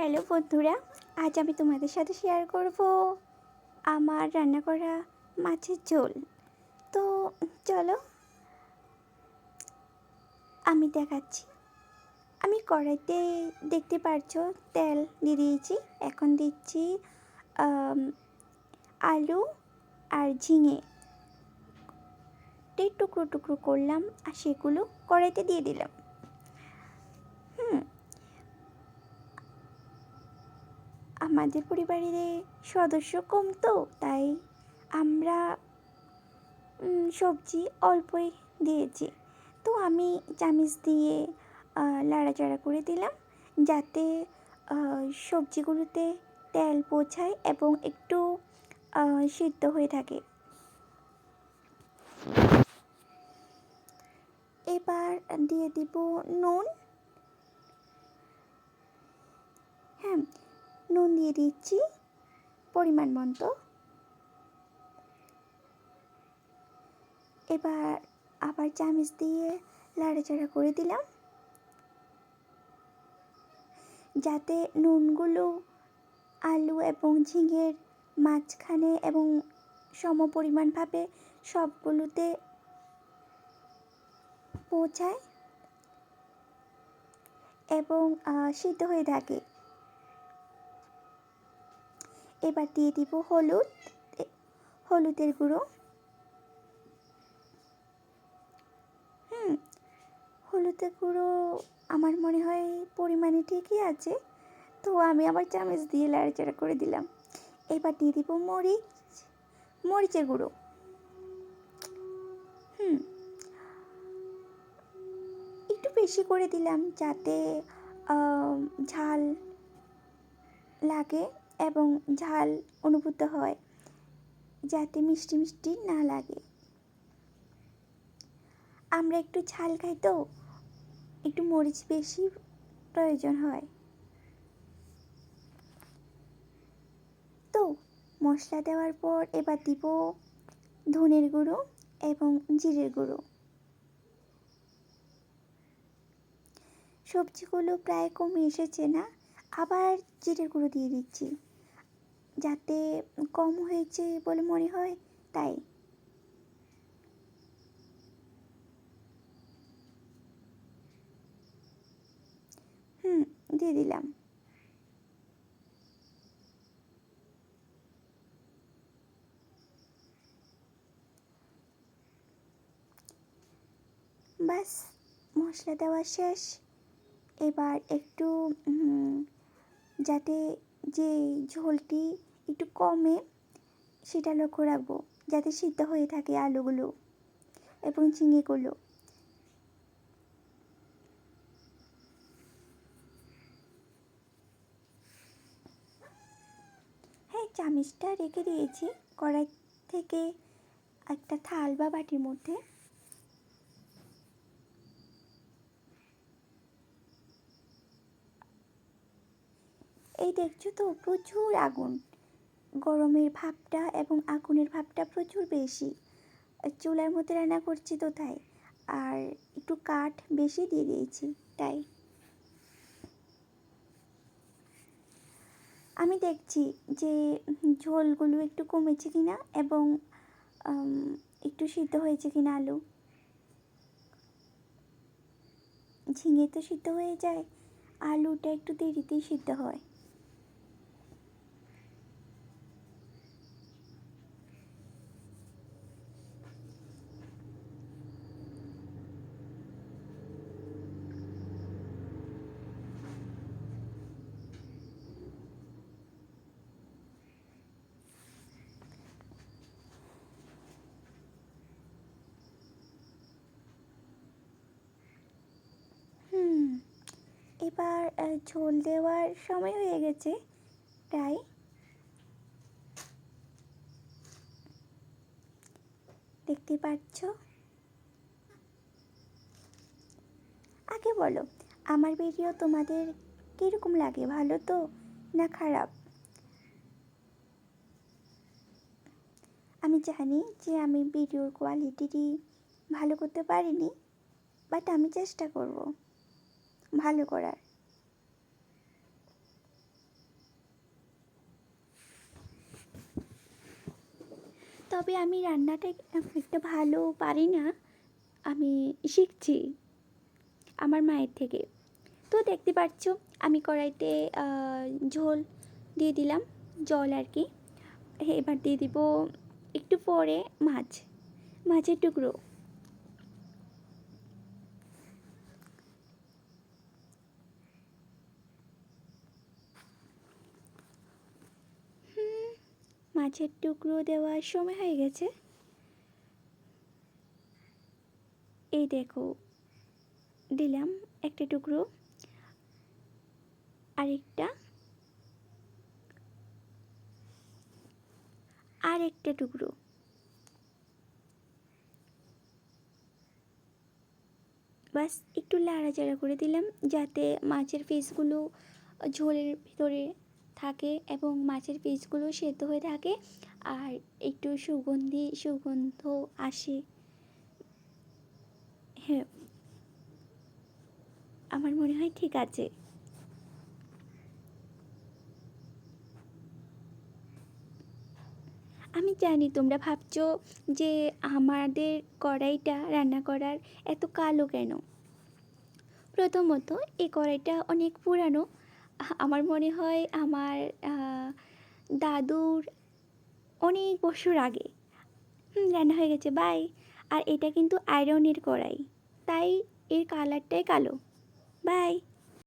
Hello বন্ধুরা, আজ আমি তোমাদের সাথে শেয়ার করব আমার রান্না করা মাছের ঝোল। তো চলো আমি দেখাচ্ছি। আমি কড়াইতে দেখতে পারছো তেল দিয়ে দিয়েছি। এখন দিচ্ছি আলু আর ঝিঙে টুকরো টুকরো করলাম আর সেগুলো কড়াইতে দিয়ে দিলাম। আমাদের পরিবারের সদস্য কম, তো তাই আমরা সবজি অল্পই দিয়েছি। তো আমি চামচ দিয়ে নাড়াচাড়া করে দিলাম যাতে সবজিগুলোতে তেল পৌঁছায় এবং একটু সিদ্ধ হয়ে থাকে। এবার দিয়ে দিব নুন। হ্যাঁ, নুন দিয়ে দিচ্ছি পরিমাণ মতো। এবার আবার চামচ দিয়ে নাড়াচাড়া করে দিলাম যাতে নুনগুলো আলু এবং ঝিঙের মাঝখানে এবং সমপরিমাণভাবে সবগুলোতে পৌঁছায় এবং সিদ্ধ হয়ে থাকে। এবার দিয়ে দিব হলুদের গুঁড়ো। হলুদের গুঁড়ো আমার মনে হয় পরিমাণে ঠিকই আছে, তো আমি আবার চামচ দিয়ে নাড়াচাড়া করে দিলাম। এবার দিয়ে দিব মরিচের গুঁড়ো। একটু বেশি করে দিলাম যাতে ঝাল লাগে এবং ঝাল অনুভূত হয়, যাতে মিষ্টি মিষ্টি না লাগে। আমরা একটু ঝাল খাই, তো একটু মরিচ বেশি প্রয়োজন হয়। তো মশলা দেওয়ার পর এবার দিব ধনের গুঁড়ো এবং জিরের গুঁড়ো। সবজিগুলো প্রায় কমে এসেছে না, আবার জিরের গুঁড়ো দিয়ে দিচ্ছি যাতে কম হয়েছে বলে মনে হয়, তাই। দিয়ে দিলাম। বাস, মশলা দেওয়া শেষ। এবার একটু যাতে যে ঝোলটি একটু কমে সেটা লক্ষ্য রাখবো, যাতে সিদ্ধ হয়ে থাকে আলুগুলো এবং ঝিঙেগুলো। হ্যাঁ, চামচটা রেখে দিয়েছি কড়াই থেকে একটা থাল বা বাটির মধ্যে। এই দেখছো তো প্রচুর আগুন, গরমের ভাবটা এবং আগুনের ভাবটা প্রচুর বেশি। চুলার মধ্যে রান্না করছি তো তাই, আর একটু কাঠ বেশি দিয়ে দিয়েছি তাই। আমি দেখছি যে ঝোলগুলো একটু কমেছে কিনা এবং একটু সিদ্ধ হয়েছে কিনা আলু। ঝিঙে তো সিদ্ধ হয়ে যায়, আলুটা একটু দেরিতেই সিদ্ধ হয়। এবার ঝোল দেওয়ার সময় হয়ে গেছে প্রায়। দেখতে পাচ্ছ। আগে বলো, আমার ভিডিও তোমাদের কীরকম লাগে, ভালো তো না খারাপ? আমি জানি যে আমি ভিডিওর কোয়ালিটি ভালো করতে পারিনি, বাট আমি চেষ্টা করব ভালো করার। তবে আমি রান্নাটা একটা ভালো পারি না, আমি শিখছি আমার মায়ের থেকে। তো দেখতে পাচ্ছ আমি কড়াইতে ঝোল দিয়ে দিলাম, জল আর কি। এবার দিয়ে দিব একটু পরে মাছের টুকরো। মাছের টুকরো দেওয়ার সময় হয়ে গেছে। এই দেখো, দিলাম একটা টুকরো, আরেকটা, আরেকটা টুকরো। বাস একটু লাড়াচাড়া করে দিলাম যাতে মাছের পিসগুলো ঝোলের ভিতরে থাকে এবং মাছের পিসগুলো সেদ্ধ হয়ে থাকে আর একটু সুগন্ধ আসে। হ্যাঁ, আমার মনে হয় ঠিক আছে। আমি জানি তোমরা ভাবছো যে আমাদের কড়াইটা রান্না করার এত কালো কেন। প্রথমত এই কড়াইটা অনেক পুরানো। আমার মনে হয় আমার দাদুর অনেক বছর আগে। রান্না হয়ে গেছে, বাই। আর এটা কিন্তু আয়রনের কড়াই, তাই এর কালারটাই কালো। বাই।